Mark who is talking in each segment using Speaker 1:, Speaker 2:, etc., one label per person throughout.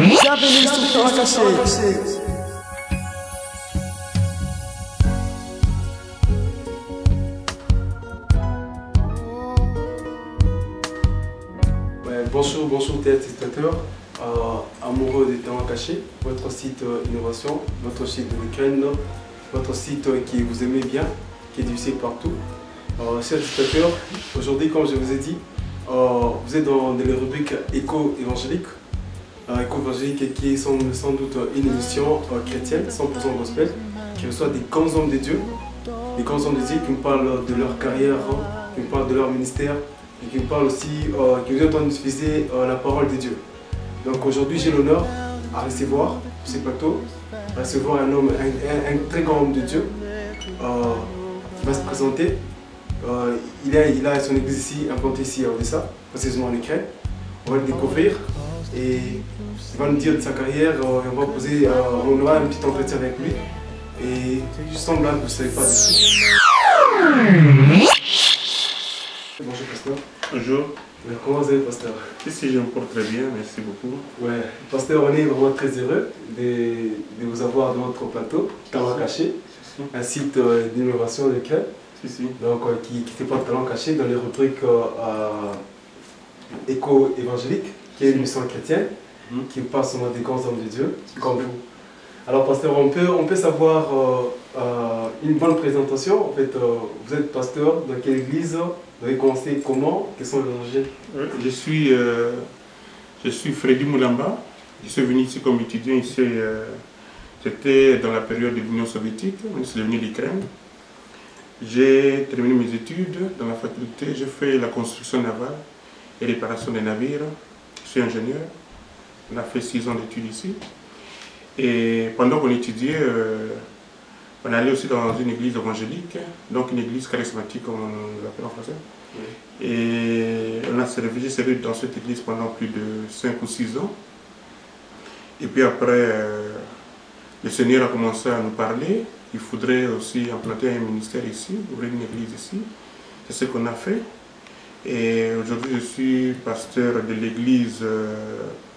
Speaker 1: Bienvenue sur Temps Caché.
Speaker 2: Bonjour téléspectateurs, amoureux des Temps Cachés, votre site innovation, votre site de l'Ukraine, votre site qui vous aimez bien, qui est diffusé partout. Chers téléspectateurs, aujourd'hui, comme je vous ai dit, vous êtes dans les rubriques éco-évangéliques. Éco-évangélique qui est sans doute une émission chrétienne, 100% gospel, qui reçoit des grands hommes de Dieu, des grands hommes de Dieu qui nous parlent de leur carrière, qui nous parlent de leur ministère, et qui nous parle aussi, qui nous entendent diffuser la parole de Dieu. Donc aujourd'hui, j'ai l'honneur à recevoir sur ce plateau, à recevoir un homme, un très grand homme de Dieu, qui va se présenter. Il a son église ici, implantée ici à Odessa, précisément en Ukraine. On va le découvrir et il va nous dire de sa carrière, on aura un petit entretien avec lui. Et il semble que vous ne savez pas dessus. Bonjour pasteur.
Speaker 3: Bonjour.
Speaker 2: Comment vous allez pasteur?
Speaker 3: Ici je me porte très bien, merci beaucoup.
Speaker 2: Ouais, pasteur, on est vraiment très heureux de vous avoir dans notre plateau, Talent Caché, un site d'innovation de l'Ukraine, donc qui fait pas de Talent Caché dans les rubriques éco-évangéliques, qui est une mission chrétienne, qui parle seulement des grands hommes de Dieu, comme vous. Alors pasteur, on peut savoir une bonne présentation. En fait, vous êtes pasteur dans quelle église? Vous avez commencé comment? Quels sont les origines?
Speaker 3: Je suis Freddy Moulamba. Je suis venu ici comme étudiant. Ici, c'était dans la période de l'Union soviétique. Je suis venu d'Ukraine. J'ai terminé mes études dans la faculté. J'ai fait la construction navale et réparation des navires. Je suis ingénieur. On a fait 6 ans d'études ici. Et pendant qu'on étudiait, on allait aussi dans une église évangélique, donc une église charismatique, comme on l'appelle en français. Oui. Et on a j'ai servi dans cette église pendant plus de 5 ou 6 ans. Et puis après, le Seigneur a commencé à nous parler. Il faudrait aussi implanter un ministère ici, ouvrir une église ici. C'est ce qu'on a fait. Et aujourd'hui, je suis pasteur de l'église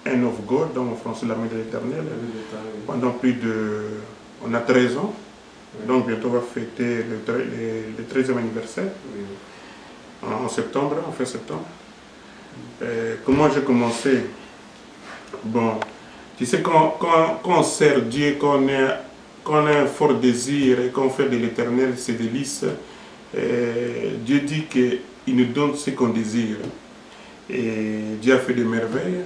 Speaker 3: Hand of God, dans mon français, la main de l'Éternel. Pendant plus de... On a 13 ans. Donc bientôt on va fêter le 13e anniversaire en septembre, en fin septembre. Comment j'ai commencé? Bon, tu sais, quand on sert Dieu, quand on a un fort désir et qu'on fait de l'éternel ses délices, Dieu dit qu'il nous donne ce qu'on désire. Et Dieu a fait des merveilles.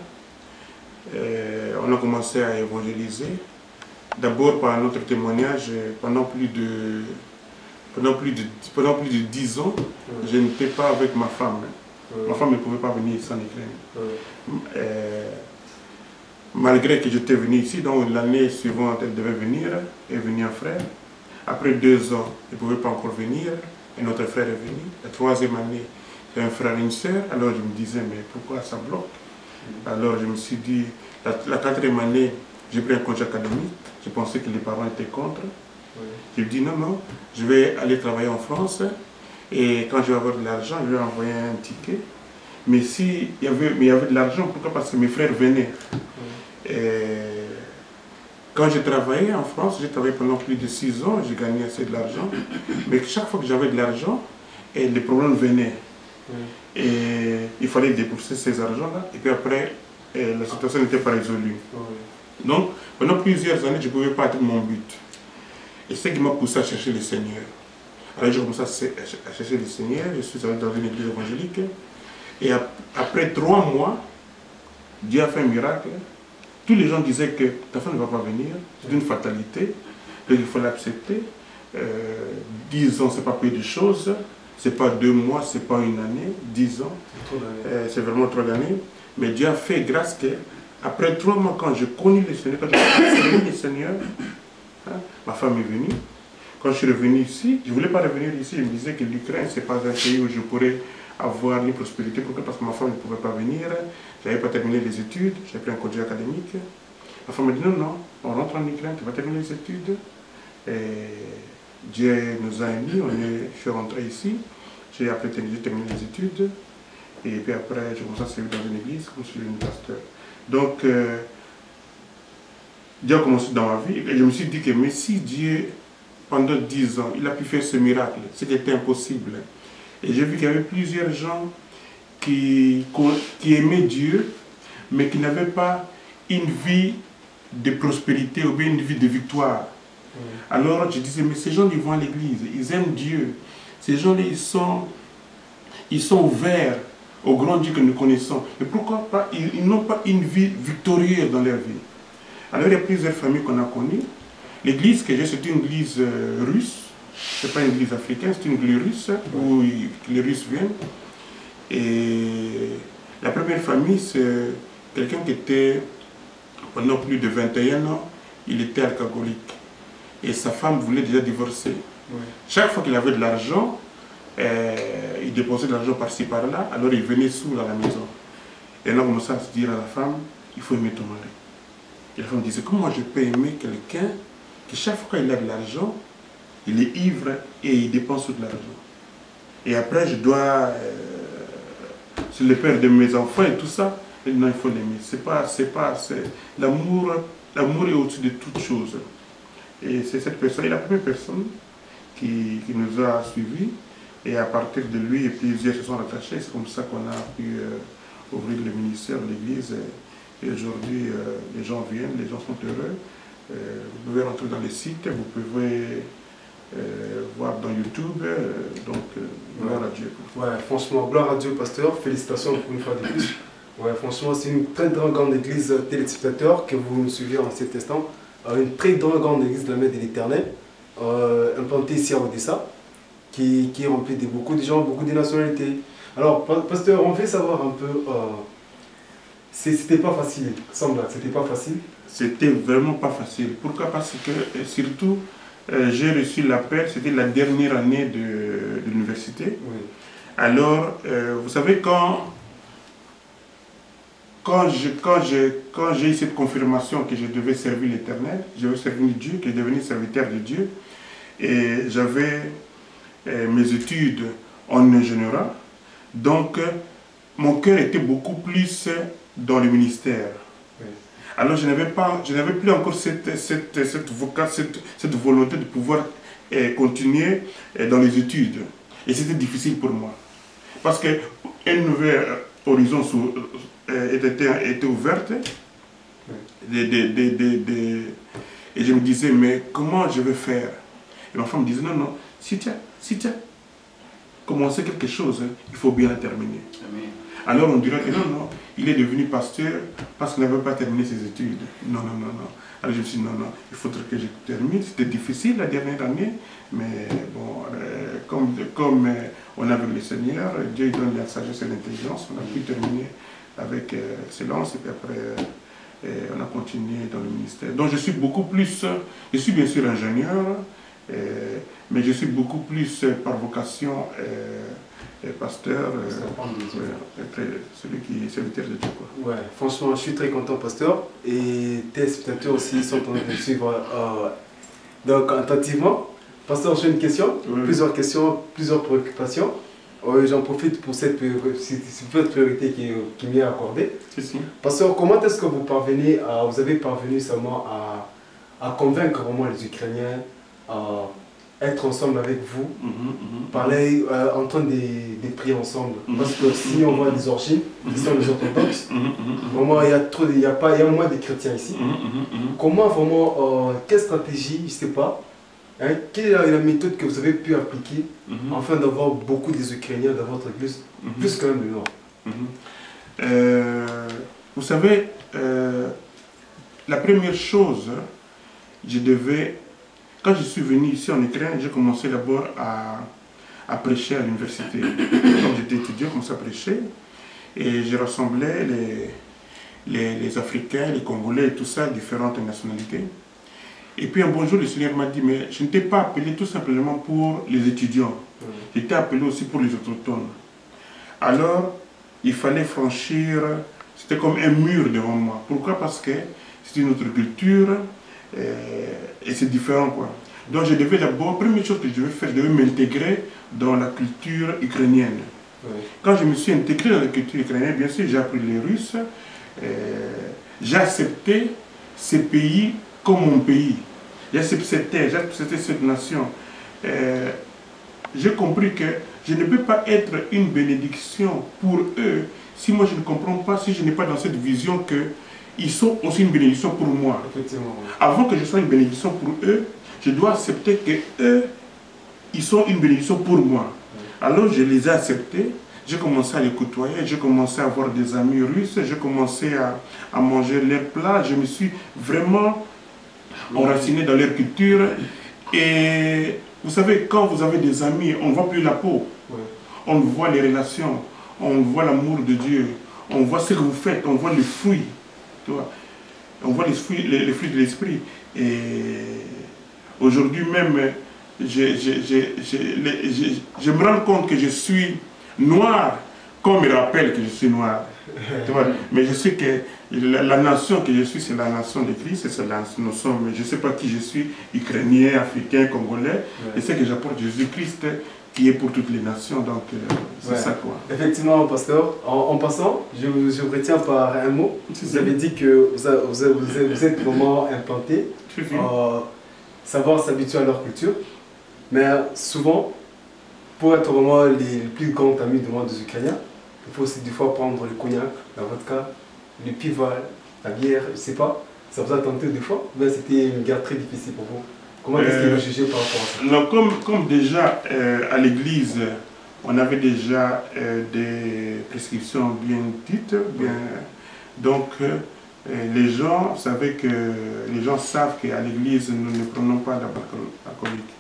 Speaker 3: On a commencé à évangéliser. D'abord par notre témoignage, pendant plus de 10 ans, je n'étais pas avec ma femme. Ma femme ne pouvait pas venir ici en Ukraine. Malgré que j'étais venu ici, donc l'année suivante, elle devait venir, est venu un frère. Après 2 ans, elle ne pouvait pas encore venir, et notre frère est venu. La 3e année, j'ai un frère et une sœur, alors je me disais, mais pourquoi ça bloque? Alors je me suis dit, la 4e année, j'ai pris un congé académique. Je pensais que les parents étaient contre. Oui. J'ai dit non, je vais aller travailler en France et quand je vais avoir de l'argent, je vais envoyer un ticket. Mais s'il y avait de l'argent, pourquoi? Parce que mes frères venaient. Oui. Quand j'ai travaillé en France, j'ai travaillé pendant plus de 6 ans, j'ai gagné assez de l'argent. Mais chaque fois que j'avais de l'argent, les problèmes venaient. Oui. Et il fallait débourser ces argents-là. Et puis après, la situation n'était pas résolue. Oui. Donc, pendant plusieurs années, je ne pouvais pas atteindre mon but. Et c'est ce qui m'a poussé à chercher le Seigneur. Alors, j'ai commencé à chercher le Seigneur, je suis allé dans une église évangélique. Et après 3 mois, Dieu a fait un miracle. Tous les gens disaient que ta femme ne va pas venir, c'est une fatalité, donc il faut l'accepter. 10 ans, ce n'est pas peu de choses, ce n'est pas 2 mois, ce n'est pas une année, 10 ans. C'est vraiment 3 années. Mais Dieu a fait grâce que après 3 mois, quand j'ai connu le Seigneur, quand j'ai connu le Seigneur, ma femme est venue. Quand je suis revenu ici, je ne voulais pas revenir ici. Je me disais que l'Ukraine, ce n'est pas un pays où je pourrais avoir une prospérité. Pourquoi? Parce que ma femme ne pouvait pas venir. Je n'avais pas terminé les études. J'ai pris un congé académique. Ma femme m'a dit non, on rentre en Ukraine, tu vas terminer les études. Et Dieu nous a unis. Je suis rentré ici. J'ai terminé les études. Et puis après, j'ai commencé à servir dans une église, comme je suis devenu pasteur. Donc, Dieu a commencé dans ma vie. Et je me suis dit que mais si Dieu, pendant 10 ans, il a pu faire ce miracle, c'était impossible. Et j'ai vu qu'il y avait plusieurs gens qui aimaient Dieu, mais qui n'avaient pas une vie de prospérité ou bien une vie de victoire. Alors je disais, mais ces gens, ils vont à l'église, ils aiment Dieu. Ces gens-là, ils sont ouverts au grand Dieu que nous connaissons. Mais pourquoi pas, ils n'ont pas une vie victorieuse dans leur vie. Alors il y a plusieurs familles qu'on a connues. L'église que j'ai, c'est une église russe. Ce n'est pas une église africaine, c'est une église russe où les Russes viennent. Et la première famille, c'est quelqu'un qui était, pendant plus de 21 ans, il était alcoolique. Et sa femme voulait déjà divorcer. Oui. Chaque fois qu'il avait de l'argent, il déposait de l'argent par-ci par-là, alors il venait sourd à la maison. Et là, on commençait à se dire à la femme, il faut aimer ton mari. Et la femme disait, comment je peux aimer quelqu'un qui chaque fois qu'il a de l'argent, il est ivre et il dépense tout l'argent. Et après, je dois, c'est le père de mes enfants et tout ça, et non, il faut l'aimer. L'amour est au-dessus de toute chose. Et c'est cette personne, et la première personne qui nous a suivis. Et à partir de lui, plusieurs se sont rattachés. C'est comme ça qu'on a pu ouvrir le ministère de l'Église. Et aujourd'hui, les gens viennent, les gens sont heureux. Vous pouvez rentrer dans les sites, vous pouvez voir dans YouTube. Gloire à Dieu.
Speaker 2: Ouais, franchement, gloire à Dieu, pasteur. Félicitations pour une fois de plus. Ouais, franchement, c'est une très grande église téléspectateur que vous nous suivez en cet instant. Une très grande église de la Main de l'Éternel, implantée ici à Odessa, qui est remplie de beaucoup de gens, beaucoup de nationalités. Alors, pasteur, on veut savoir un peu, c'était pas facile, semble, c'était pas facile.
Speaker 3: C'était vraiment pas facile. Pourquoi? Parce que, surtout, j'ai reçu l'appel, c'était la dernière année de l'université. Oui. Alors, vous savez, quand j'ai eu cette confirmation que je devais servir l'Éternel, je devais servir Dieu, que je devenais serviteur de Dieu, et j'avais mes études en ingénierie, donc mon cœur était beaucoup plus dans le ministère. Oui. Alors je n'avais plus encore cette volonté de pouvoir continuer dans les études. Et c'était difficile pour moi. Parce qu'un nouvel horizon était ouverte. Oui. Et je me disais, mais comment je vais faire? Et ma femme me disait, non, si tu as commencé quelque chose, il faut bien la terminer. Amen. Alors on dirait que non, il est devenu pasteur parce qu'il n'avait pas terminé ses études. Non. Alors je me suis dit, non, il faudrait que je termine. C'était difficile la dernière année, mais bon, comme on a vu le Seigneur, Dieu donne la sagesse et l'intelligence, on a pu terminer avec excellence et puis après on a continué dans le ministère. Donc je suis beaucoup plus, je suis bien sûr ingénieur, mais je suis beaucoup plus par vocation pasteur, celui qui est serviteur de Dieu.
Speaker 2: Ouais, franchement, je suis très content, pasteur. Et tes spectateurs aussi sont en train de suivre donc attentivement. Pasteur, j'ai une question, plusieurs questions, plusieurs préoccupations. J'en profite pour cette priorité qui m'est accordée. Pasteur, comment est-ce que vous avez parvenu seulement à convaincre vraiment les Ukrainiens à être ensemble avec vous, parler, entendre des prières ensemble. Parce que si on voit des origines, qui sont les orthodoxes, vraiment il y a moins de chrétiens ici. Comment vraiment, quelle stratégie, je ne sais pas, quelle est la méthode que vous avez pu appliquer afin d'avoir beaucoup des Ukrainiens dans votre église, plus quand même du Nord?
Speaker 3: Vous savez, la première chose, quand je suis venu ici en Ukraine, j'ai commencé d'abord à prêcher à l'université. Quand j'étais étudiant, j'ai commencé à prêcher et je rassemblais les Africains, les Congolais et tout ça, différentes nationalités. Et puis un bon jour, le Seigneur m'a dit, mais je ne t'ai pas appelé tout simplement pour les étudiants. J'étais appelé aussi pour les autochtones. Alors, il fallait franchir, c'était comme un mur devant moi. Pourquoi? Parce que c'est une autre culture, et c'est différent quoi. Donc je devais d'abord, première chose que je devais faire, je devais m'intégrer dans la culture ukrainienne.
Speaker 2: Oui.
Speaker 3: Quand je me suis intégré dans la culture ukrainienne, bien sûr, j'ai appris les Russes. J'ai accepté ces pays comme mon pays. J'ai accepté cette terre, j'ai accepté cette nation. J'ai compris que je ne peux pas être une bénédiction pour eux si moi je ne comprends pas, si je n'ai pas dans cette vision qu'ils sont aussi une bénédiction pour moi.
Speaker 2: Effectivement.
Speaker 3: Avant que je sois une bénédiction pour eux, je dois accepter que eux, ils sont une bénédiction pour moi. Alors je les ai acceptés, j'ai commencé à les côtoyer, j'ai commencé à avoir des amis russes, j'ai commencé à manger leurs plats, je me suis vraiment enraciné dans leur culture. Et vous savez, quand vous avez des amis, on ne voit plus la peau, on voit les relations, on voit l'amour de Dieu, on voit ce que vous faites, on voit les fruits, tu vois, on voit les fruits de l'esprit. Et aujourd'hui même, je me rends compte que je suis noir, qu'on me rappelle que je suis noir. Tu vois? Mais je sais que la nation que je suis, c'est la nation de Christ, nous sommes, je ne sais pas qui je suis, ukrainien, africain, congolais, et c'est que j'apporte Jésus-Christ qui est pour toutes les nations, donc c'est ça quoi.
Speaker 2: Effectivement, pasteur, en passant, je vous retiens par un mot. Vous avez dit que vous êtes vraiment implanté, savoir s'habituer à leur culture, mais souvent, pour être vraiment les plus grands amis du monde des Ukrainiens, il faut aussi des fois prendre le cognac, dans votre cas, le pival, la bière, je ne sais pas. Ça vous a tenté des fois? Mais c'était une guerre très difficile pour vous. Comment est-ce que vous jugez par rapport à ça?
Speaker 3: Non, comme déjà à l'église, on avait déjà des prescriptions bien dites, donc les gens savent qu'à l'église, nous ne prenons pas d'alcoolique.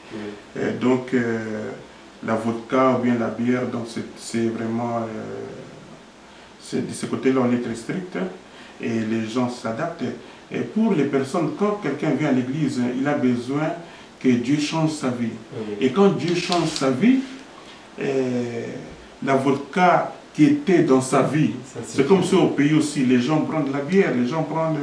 Speaker 3: Donc la vodka ou bien la bière, donc c'est vraiment, de ce côté-là, on est très strict et les gens s'adaptent. Et pour les personnes, quand quelqu'un vient à l'église, il a besoin que Dieu change sa vie. Et quand Dieu change sa vie, la vodka qui était dans sa vie, c'est comme ça au pays aussi, les gens prennent de la bière, les gens prennent,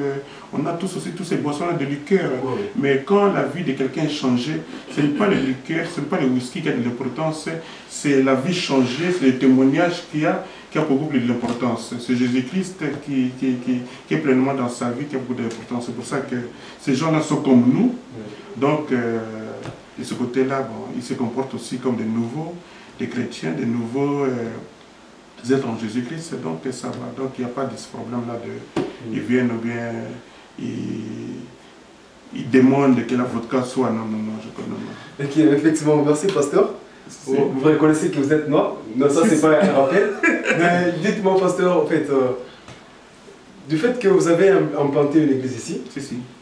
Speaker 3: on a tous aussi tous ces boissons-là de liqueur. Mais quand la vie de quelqu'un est changée, ce n'est pas le liqueur, ce n'est pas le whisky qui a de l'importance, c'est la vie changée, c'est le témoignage qui a beaucoup plus d'importance. C'est Jésus-Christ qui est pleinement dans sa vie, qui a beaucoup d'importance. C'est pour ça que ces gens-là sont comme nous. Donc, de ce côté-là, bon, ils se comportent aussi comme des chrétiens, des nouveaux êtres en Jésus-Christ. Donc, ça va. Donc, il n'y a pas de ce problème-là de... Ils viennent ou bien... Ils demandent que la vodka soit... Non, je connais pas.
Speaker 2: Ok, effectivement, merci, pasteur. Vous reconnaissez que vous êtes noir. Non, ça, c'est pas un rappel. Mais dites-moi, pasteur, en fait, du fait que vous avez implanté une église ici,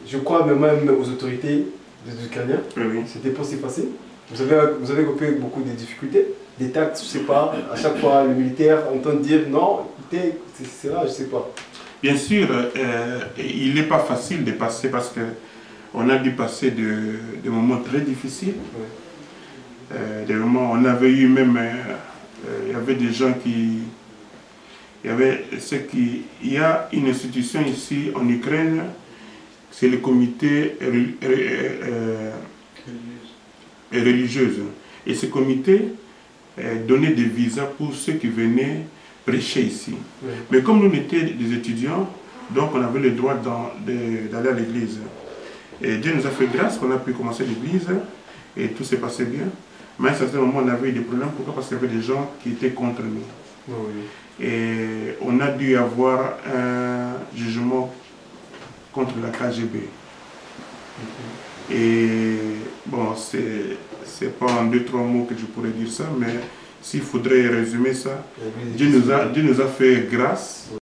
Speaker 2: je crois même aux autorités des Ukrainiens, c'était pas si facile. Vous avez coupé beaucoup de difficultés, des taxes, je sais pas. À chaque fois, le militaire entend dire non, c'est là, je sais pas.
Speaker 3: Bien sûr, il n'est pas facile de passer parce qu'on a dû passer des moments très difficiles. Des moments, on avait eu même, il y avait des gens qui, il y a une institution ici en Ukraine, c'est le comité religieuse. Et ce comité donnait des visas pour ceux qui venaient prêcher ici. Mais comme nous étions des étudiants, donc on avait le droit d'aller à l'église. Et Dieu nous a fait grâce qu'on a pu commencer l'église et tout s'est passé bien. Mais à un certain moment, on avait eu des problèmes. Pourquoi? Parce qu'il y avait des gens qui étaient contre nous. Et on a dû avoir un jugement contre la KGB. Et bon, c'est pas en 2-3 mots que je pourrais dire ça, mais s'il faudrait résumer ça, Dieu nous a fait grâce.